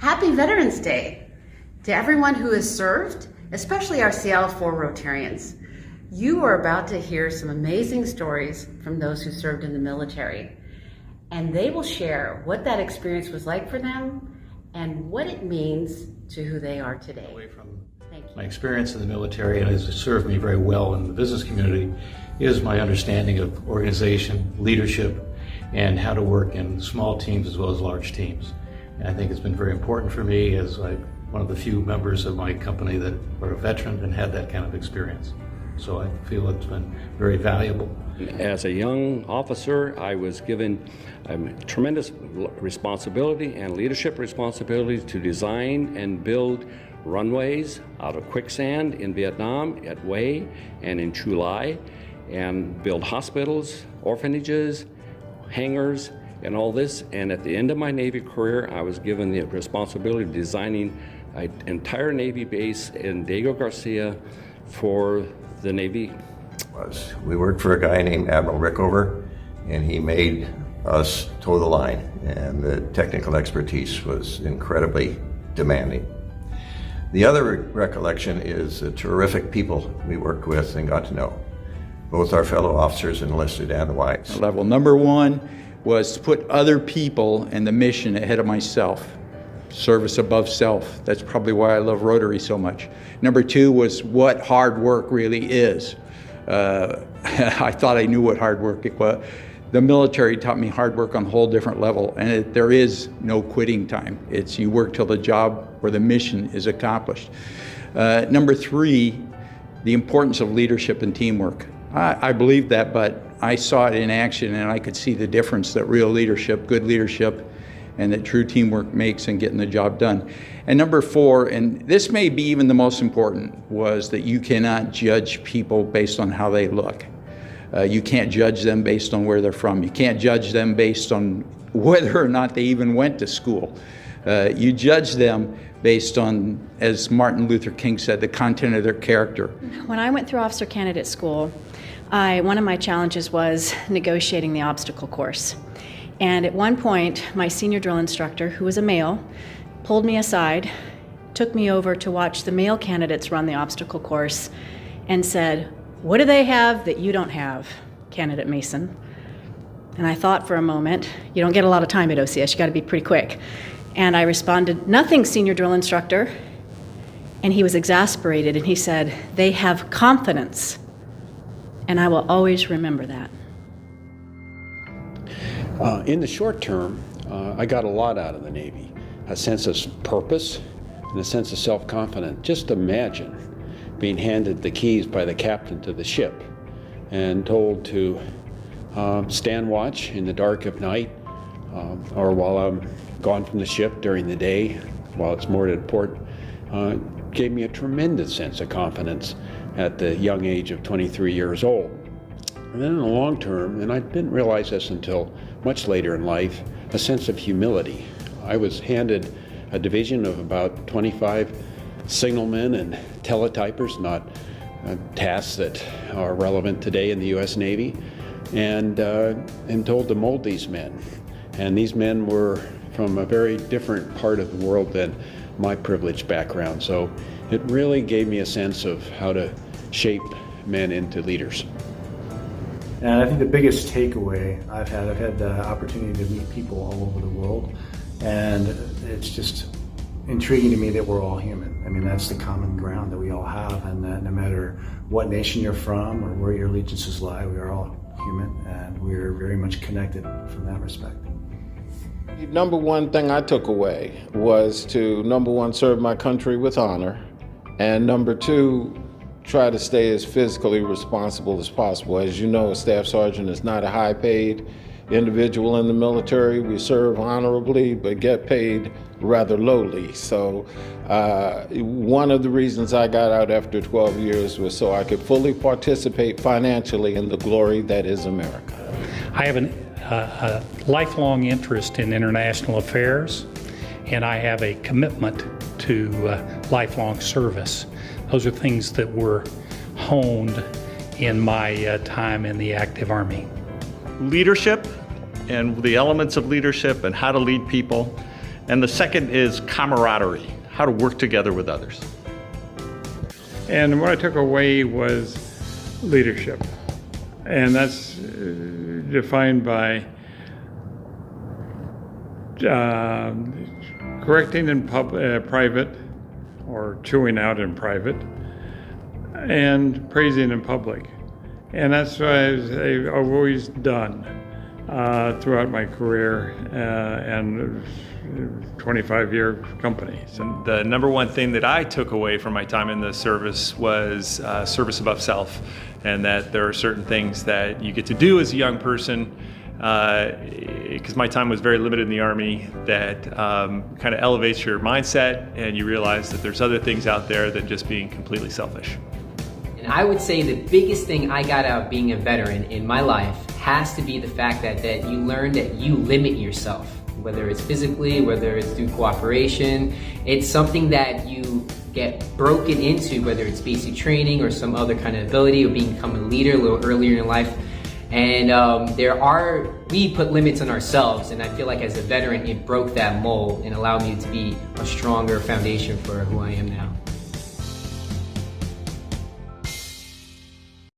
Happy Veterans Day to everyone who has served, especially our Seattle 4 Rotarians. You are about to hear some amazing stories from those who served in the military, and they will share what that experience was like for them and what it means to who they are today. Thank you. My experience in the military, and has served me very well in the business community, is my understanding of organization, leadership, and how to work in small teams as well as large teams. And I think it's been very important for me as one of the few members of my company that were a veteran and had that kind of experience. So I feel it's been very valuable. As a young officer, I was given tremendous responsibility and leadership responsibility to design and build runways out of quicksand in Vietnam at Hue and in Chu Lai, and build hospitals, orphanages, hangars, and all this. And at the end of my Navy career, I was given the responsibility of designing an entire Navy base in Diego Garcia for the Navy. We worked for a guy named Admiral Rickover, and he made us toe the line, and the technical expertise was incredibly demanding. The other recollection is the terrific people we worked with and got to know, both our fellow officers enlisted and the wives. Level number one was to put other people and the mission ahead of myself. Service above self. That's probably why I love Rotary so much. Number two was what hard work really is. I thought I knew what hard work it was. The military taught me hard work on a whole different level, and there is no quitting time. It's you work till the job or the mission is accomplished. Number three, the importance of leadership and teamwork. I believed that, but I saw it in action, and I could see the difference that real leadership, good leadership, and that true teamwork makes in getting the job done. And number four, and this may be even the most important, was that you cannot judge people based on how they look. You can't judge them based on where they're from. You can't judge them based on whether or not they even went to school. You judge them based on, as Martin Luther King said, the content of their character. When I went through officer candidate school, one of my challenges was negotiating the obstacle course. And at one point, my senior drill instructor, who was a male, pulled me aside, took me over to watch the male candidates run the obstacle course, and said, "What do they have that you don't have, Candidate Mason?" And I thought for a moment, you don't get a lot of time at OCS, you gotta be pretty quick. And I responded, "Nothing, senior drill instructor." And he was exasperated, and he said, "They have confidence." And I will always remember that. In the short term, I got a lot out of the Navy. A sense of purpose and a sense of self-confidence. Just imagine being handed the keys by the captain to the ship and told to stand watch in the dark of night or while I'm gone from the ship during the day while it's moored at port. Gave me a tremendous sense of confidence at the young age of 23 years old. And then in the long term, and I didn't realize this until much later in life, a sense of humility. I was handed a division of about 25 signalmen and teletypers, not tasks that are relevant today in the U.S. Navy, and told to mold these men. And these men were from a very different part of the world than my privileged background. So it really gave me a sense of how to shape men into leaders. And I think the biggest takeaway I've had the opportunity to meet people all over the world, and it's just intriguing to me that we're all human. I mean, that's the common ground that we all have, and that no matter what nation you're from or where your allegiances lie, we are all human, and we're very much connected from that respect. The number one thing I took away was to, number one, serve my country with honor, and number two, try to stay as physically responsible as possible. As you know, a staff sergeant is not a high-paid individual in the military. We serve honorably, but get paid rather lowly. So one of the reasons I got out after 12 years was so I could fully participate financially in the glory that is America. I have a lifelong interest in international affairs, and I have a commitment to lifelong service. Those are things that were honed in my time in the active Army. Leadership and the elements of leadership and how to lead people And the second is camaraderie, how to work together with others. And what I took away was leadership. And that's defined by correcting in private, or chewing out in private, and praising in public. And that's what I've always done throughout my career and 25-year company. So. The number one thing that I took away from my time in the service was service above self, and that there are certain things that you get to do as a young person, because my time was very limited in the Army, that kind of elevates your mindset, and you realize that there's other things out there than just being completely selfish. And I would say the biggest thing I got out of being a veteran in my life has to be the fact that you learn that you limit yourself, whether it's physically, whether it's through cooperation. It's something that you get broken into, whether it's basic training or some other kind of ability, or become a leader a little earlier in life. And we put limits on ourselves, and I feel like as a veteran, it broke that mold and allowed me to be a stronger foundation for who I am now.